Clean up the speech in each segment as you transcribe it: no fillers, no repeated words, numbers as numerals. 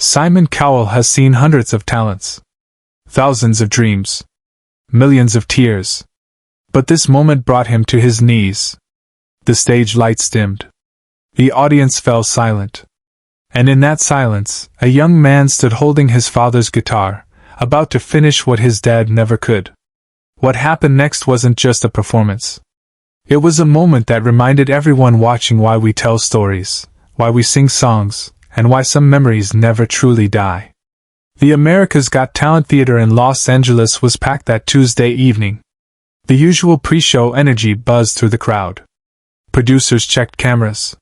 Simon Cowell has seen hundreds of talents, thousands of dreams, millions of tears. But this moment brought him to his knees. The stage lights dimmed. The audience fell silent. And in that silence, a young man stood holding his father's guitar, about to finish what his dad never could. What happened next wasn't just a performance. It was a moment that reminded everyone watching why we tell stories, why we sing songs, and why some memories never truly die. The America's Got Talent Theater in Los Angeles was packed that Tuesday evening. The usual pre-show energy buzzed through the crowd. Producers checked cameras.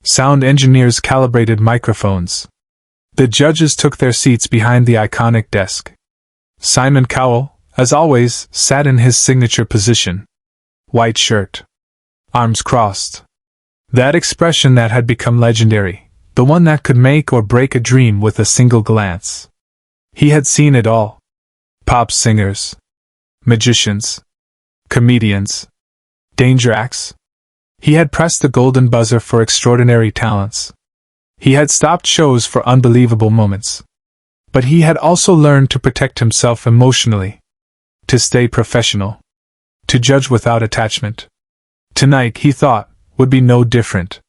Sound engineers calibrated microphones. The judges took their seats behind the iconic desk. Simon Cowell, as always, sat in his signature position. White shirt. Arms crossed. That expression that had become legendary, the one that could make or break a dream with a single glance. He had seen it all. Pop singers. Magicians. Comedians. Danger acts. He had pressed the golden buzzer for extraordinary talents. He had stopped shows for unbelievable moments. But he had also learned to protect himself emotionally. To stay professional. To judge without attachment. Tonight, he thought, would be no different.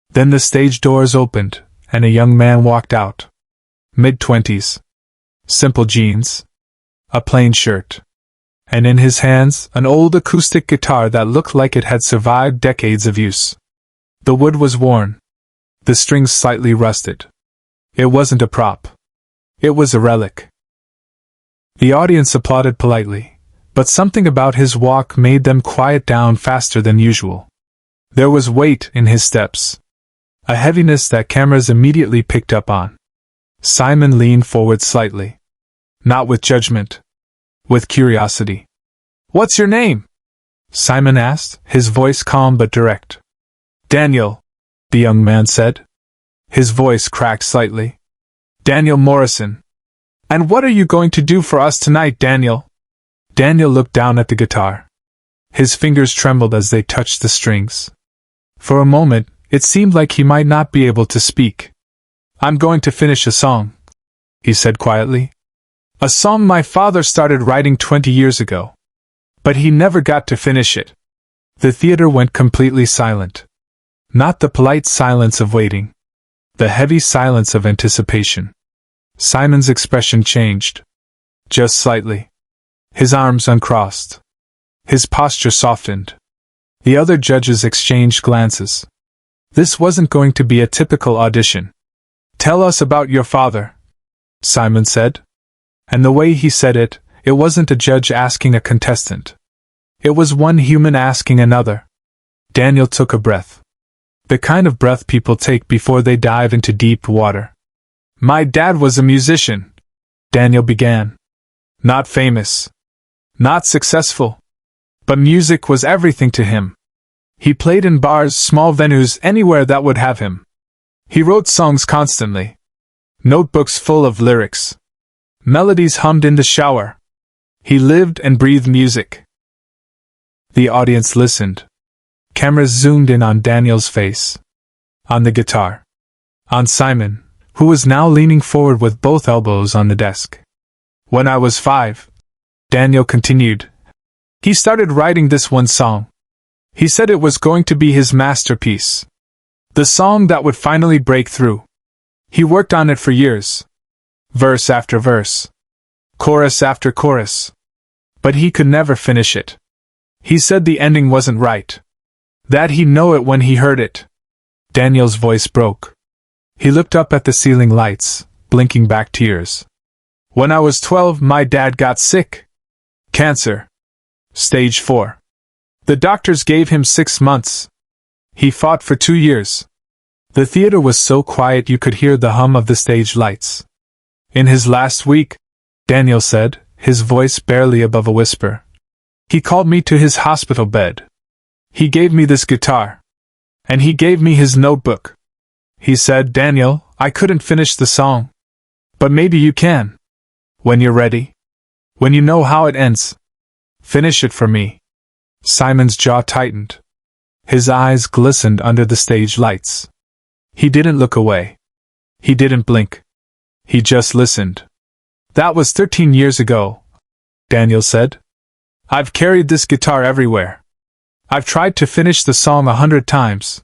Then the stage doors opened, and a young man walked out. Mid-20s. Simple jeans. A plain shirt. And in his hands, an old acoustic guitar that looked like it had survived decades of use. The wood was worn. The strings slightly rusted. It wasn't a prop. It was a relic. The audience applauded politely, but something about his walk made them quiet down faster than usual. There was weight in his steps. A heaviness that cameras immediately picked up on. Simon leaned forward slightly. Not with judgment. With curiosity. "What's your name?" Simon asked, his voice calm but direct. "Daniel," the young man said. His voice cracked slightly. "Daniel Morrison. And what are you going to do for us tonight, Daniel?" Daniel looked down at the guitar. His fingers trembled as they touched the strings. For a moment, it seemed like he might not be able to speak. "I'm going to finish a song," he said quietly. "A song my father started writing 20 years ago. But he never got to finish it." The theater went completely silent. Not the polite silence of waiting. The heavy silence of anticipation. Simon's expression changed. Just slightly. His arms uncrossed. His posture softened. The other judges exchanged glances. This wasn't going to be a typical audition. "Tell us about your father," Simon said. And the way he said it, it wasn't a judge asking a contestant. It was one human asking another. Daniel took a breath. The kind of breath people take before they dive into deep water. "My dad was a musician," Daniel began. "Not famous. Not successful. But music was everything to him. He played in bars, small venues, anywhere that would have him. He wrote songs constantly. Notebooks full of lyrics. Melodies hummed in the shower. He lived and breathed music." The audience listened. Cameras zoomed in on Daniel's face. On the guitar. On Simon, who was now leaning forward with both elbows on the desk. "When I was 5, Daniel continued, he started writing this one song. He said it was going to be his masterpiece. The song that would finally break through. He worked on it for years. Verse after verse. Chorus after chorus. But he could never finish it. He said the ending wasn't right. That he'd know it when he heard it." Daniel's voice broke. He looked up at the ceiling lights, blinking back tears. "When I was 12, my dad got sick. Cancer. Stage 4. The doctors gave him 6 months. He fought for 2 years. The theater was so quiet you could hear the hum of the stage lights. In his last week," Daniel said, his voice barely above a whisper, "he called me to his hospital bed. He gave me this guitar. And he gave me his notebook. He said, 'Daniel, I couldn't finish the song. But maybe you can. When you're ready. When you know how it ends. Finish it for me.'" Simon's jaw tightened. His eyes glistened under the stage lights. He didn't look away. He didn't blink. He just listened. That was 13 years ago, Daniel said. I've carried this guitar everywhere. I've tried to finish the song 100 times.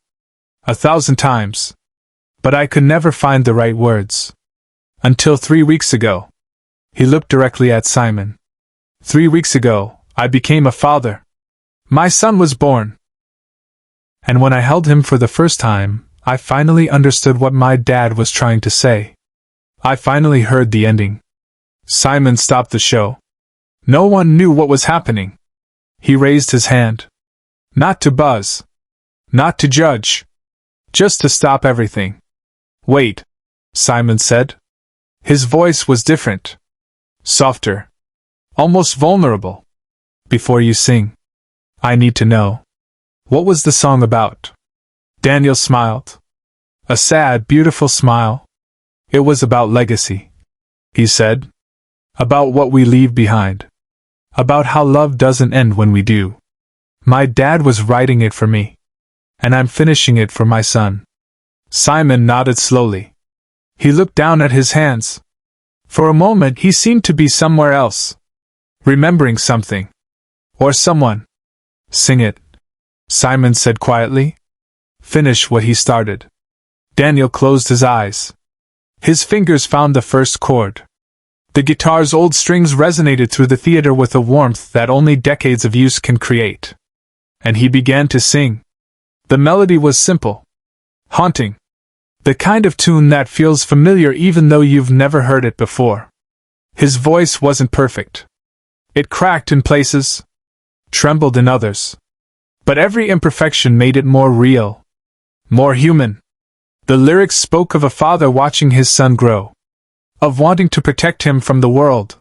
1,000 times. But I could never find the right words. Until 3 weeks ago. He looked directly at Simon. 3 weeks ago, I became a father. My son was born. And when I held him for the first time, I finally understood what my dad was trying to say. I finally heard the ending. Simon stopped the show. No one knew what was happening. He raised his hand. Not to buzz. Not to judge. Just to stop everything. Wait, Simon said. His voice was different. Softer. Almost vulnerable. Before you sing, I need to know. What was the song about? Daniel smiled. A sad, beautiful smile. It was about legacy, he said. About what we leave behind. About how love doesn't end when we do. My dad was writing it for me. And I'm finishing it for my son. Simon nodded slowly. He looked down at his hands. For a moment he seemed to be somewhere else. Remembering something. Or someone. Sing it, Simon said quietly. Finish what he started. Daniel closed his eyes. His fingers found the first chord. The guitar's old strings resonated through the theater with a warmth that only decades of use can create. And he began to sing. The melody was simple. Haunting. The kind of tune that feels familiar even though you've never heard it before. His voice wasn't perfect. It cracked in places. Trembled in others. But every imperfection made it more real. More human. The lyrics spoke of a father watching his son grow. Of wanting to protect him from the world.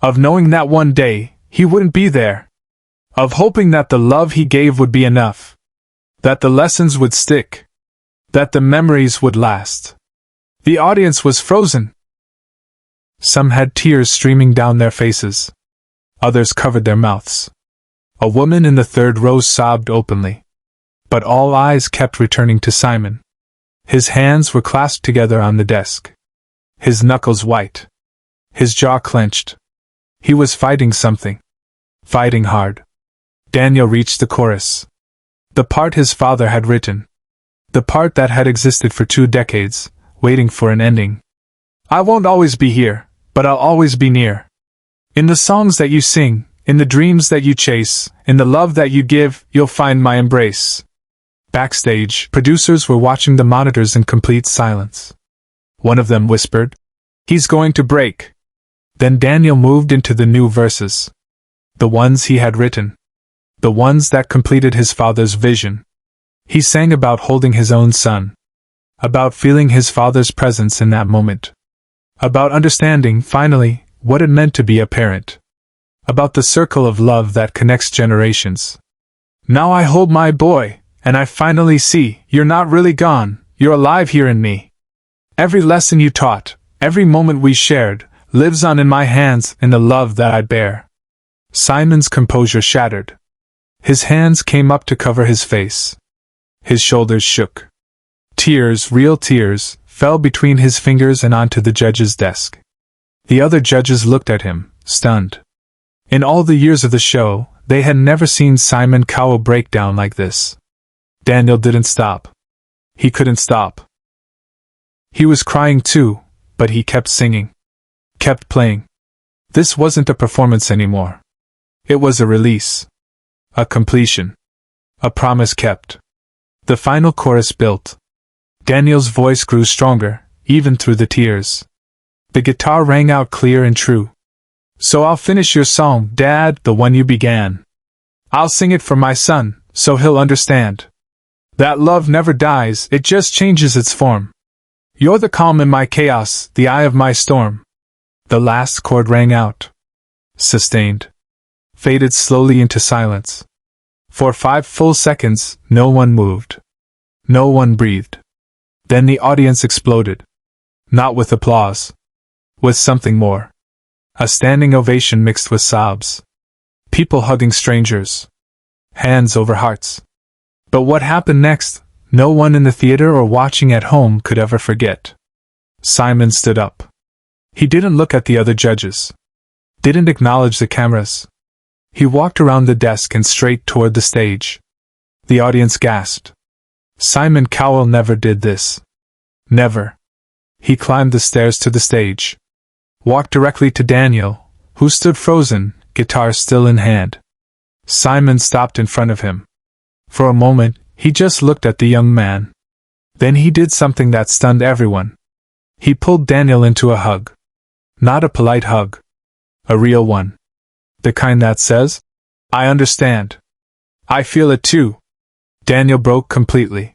Of knowing that one day, he wouldn't be there. Of hoping that the love he gave would be enough. That the lessons would stick. That the memories would last. The audience was frozen. Some had tears streaming down their faces. Others covered their mouths. A woman in the third row sobbed openly. But all eyes kept returning to Simon. His hands were clasped together on the desk. His knuckles white. His jaw clenched. He was fighting something. Fighting hard. Daniel reached the chorus. The part his father had written. The part that had existed for 2 decades, waiting for an ending. I won't always be here, but I'll always be near. In the songs that you sing, in the dreams that you chase, in the love that you give, you'll find my embrace. Backstage, producers were watching the monitors in complete silence. One of them whispered, "He's going to break." Then Daniel moved into the new verses. The ones he had written. The ones that completed his father's vision. He sang about holding his own son. About feeling his father's presence in that moment. About understanding, finally, what it meant to be a parent. About the circle of love that connects generations. Now I hold my boy, and I finally see, you're not really gone, you're alive here in me. Every lesson you taught, every moment we shared, lives on in my hands in the love that I bear. Simon's composure shattered. His hands came up to cover his face. His shoulders shook. Tears, real tears, fell between his fingers and onto the judge's desk. The other judges looked at him, stunned. In all the years of the show, they had never seen Simon Cowell break down like this. Daniel didn't stop. He couldn't stop. He was crying too, but he kept singing. Kept playing. This wasn't a performance anymore. It was a release. A completion. A promise kept. The final chorus built. Daniel's voice grew stronger, even through the tears. The guitar rang out clear and true. So I'll finish your song, Dad, the one you began. I'll sing it for my son, so he'll understand. That love never dies, it just changes its form. You're the calm in my chaos, the eye of my storm. The last chord rang out. Sustained. Faded slowly into silence. For 5 full seconds, no one moved. No one breathed. Then the audience exploded. Not with applause. With something more. A standing ovation mixed with sobs. People hugging strangers. Hands over hearts. But what happened next, no one in the theater or watching at home could ever forget. Simon stood up. He didn't look at the other judges. Didn't acknowledge the cameras. He walked around the desk and straight toward the stage. The audience gasped. Simon Cowell never did this. Never. He climbed the stairs to the stage. Walked directly to Daniel, who stood frozen, guitar still in hand. Simon stopped in front of him. For a moment, he just looked at the young man. Then he did something that stunned everyone. He pulled Daniel into a hug. Not a polite hug. A real one. The kind that says, "I understand. I feel it too." Daniel broke completely.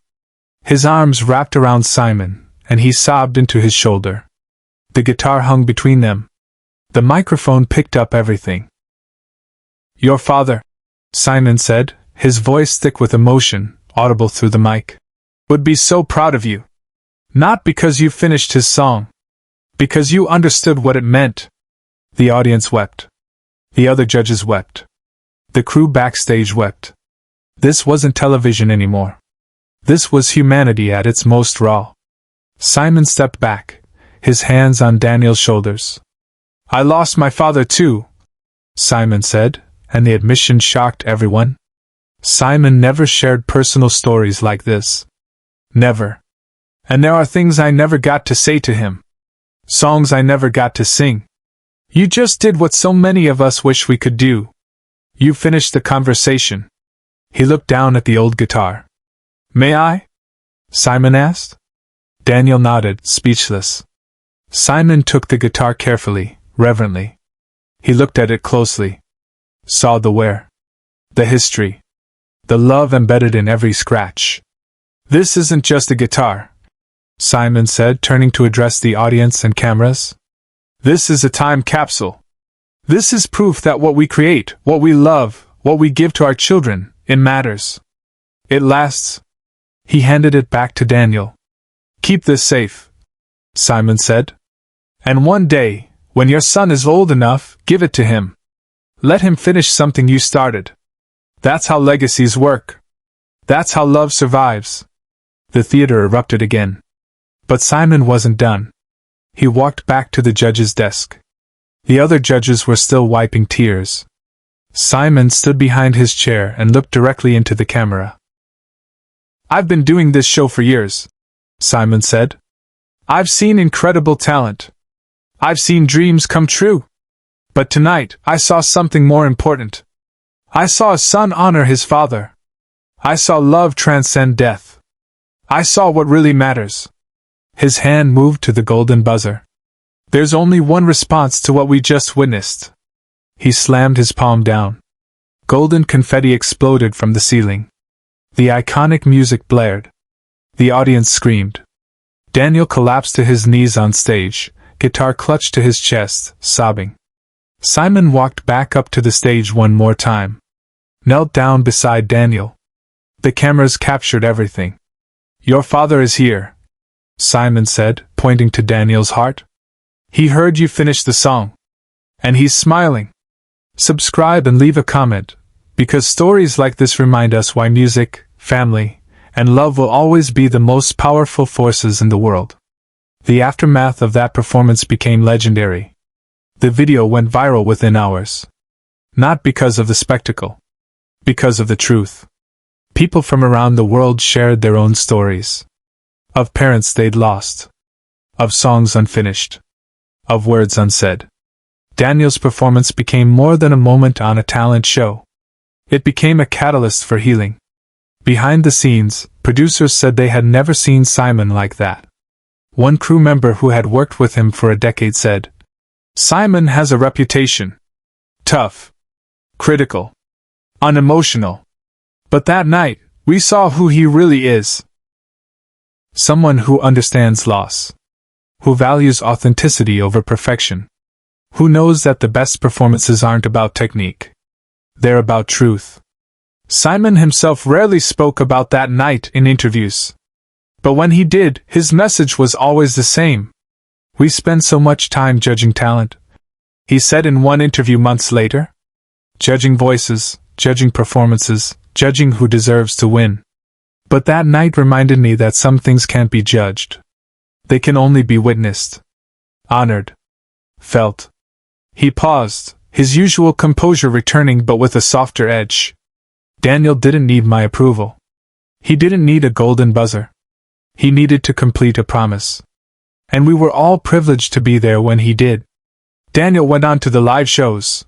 His arms wrapped around Simon, and he sobbed into his shoulder. The guitar hung between them. The microphone picked up everything. "Your father," Simon said, his voice thick with emotion, audible through the mic, "would be so proud of you. Not because you finished his song. Because you understood what it meant." The audience wept. The other judges wept. The crew backstage wept. This wasn't television anymore. This was humanity at its most raw. Simon stepped back, his hands on Daniel's shoulders. "I lost my father too," Simon said, and the admission shocked everyone. Simon never shared personal stories like this. Never. "And there are things I never got to say to him. Songs I never got to sing. You just did what so many of us wish we could do. You finished the conversation." He looked down at the old guitar. "May I?" Simon asked. Daniel nodded, speechless. Simon took the guitar carefully, reverently. He looked at it closely. Saw the wear. The history. The love embedded in every scratch. "This isn't just a guitar," Simon said, turning to address the audience and cameras. "This is a time capsule. This is proof that what we create, what we love, what we give to our children, it matters. It lasts." He handed it back to Daniel. "Keep this safe," Simon said. "And one day, when your son is old enough, give it to him. Let him finish something you started. That's how legacies work. That's how love survives." The theater erupted again. But Simon wasn't done. He walked back to the judge's desk. The other judges were still wiping tears. Simon stood behind his chair and looked directly into the camera. "I've been doing this show for years," Simon said. "I've seen incredible talent. I've seen dreams come true. But tonight, I saw something more important. I saw a son honor his father. I saw love transcend death. I saw what really matters." His hand moved to the golden buzzer. "There's only one response to what we just witnessed." He slammed his palm down. Golden confetti exploded from the ceiling. The iconic music blared. The audience screamed. Daniel collapsed to his knees on stage, guitar clutched to his chest, sobbing. Simon walked back up to the stage one more time. Knelt down beside Daniel. The cameras captured everything. "Your father is here," Simon said, pointing to Daniel's heart. "He heard you finish the song. And he's smiling." Subscribe and leave a comment, because stories like this remind us why music, family, and love will always be the most powerful forces in the world. The aftermath of that performance became legendary. The video went viral within hours. Not because of the spectacle. Because of the truth. People from around the world shared their own stories. Of parents they'd lost. Of songs unfinished. Of words unsaid. Daniel's performance became more than a moment on a talent show. It became a catalyst for healing. Behind the scenes, producers said they had never seen Simon like that. One crew member who had worked with him for a decade said, "Simon has a reputation. Tough. Critical. Unemotional. But that night, we saw who he really is. Someone who understands loss. Who values authenticity over perfection. Who knows that the best performances aren't about technique. They're about truth." Simon himself rarely spoke about that night in interviews. But when he did, his message was always the same. "We spend so much time judging talent," he said in one interview months later. "Judging voices, judging performances, judging who deserves to win. But that night reminded me that some things can't be judged. They can only be witnessed. Honored." felt. He paused, his usual composure returning but with a softer edge. Daniel didn't need my approval. He didn't need a golden buzzer. He needed to complete a promise. And we were all privileged to be there when he did. Daniel went on to the live shows.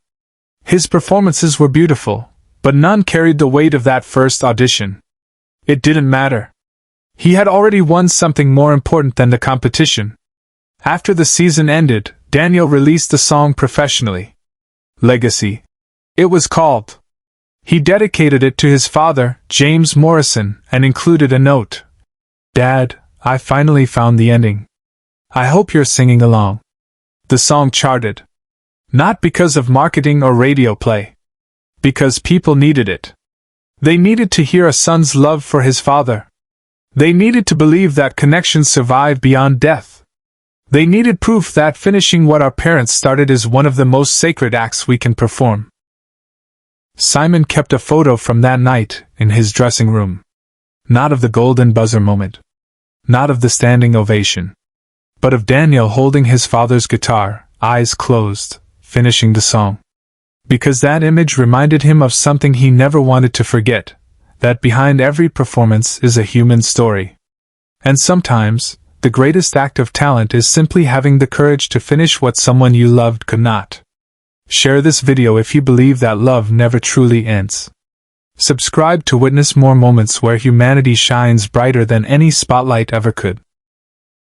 His performances were beautiful, but none carried the weight of that first audition. It didn't matter. He had already won something more important than the competition. After the season ended, Daniel released the song professionally. Legacy. It was called. He dedicated it to his father, James Morrison, and included a note. Dad, I finally found the ending. I hope you're singing along. The song charted. Not because of marketing or radio play. Because people needed it. They needed to hear a son's love for his father. They needed to believe that connections survive beyond death. They needed proof that finishing what our parents started is one of the most sacred acts we can perform. Simon kept a photo from that night in his dressing room. Not of the golden buzzer moment. Not of the standing ovation. But of Daniel holding his father's guitar, eyes closed, finishing the song. Because that image reminded him of something he never wanted to forget, that behind every performance is a human story. And sometimes, the greatest act of talent is simply having the courage to finish what someone you loved could not. Share this video if you believe that love never truly ends. Subscribe to witness more moments where humanity shines brighter than any spotlight ever could.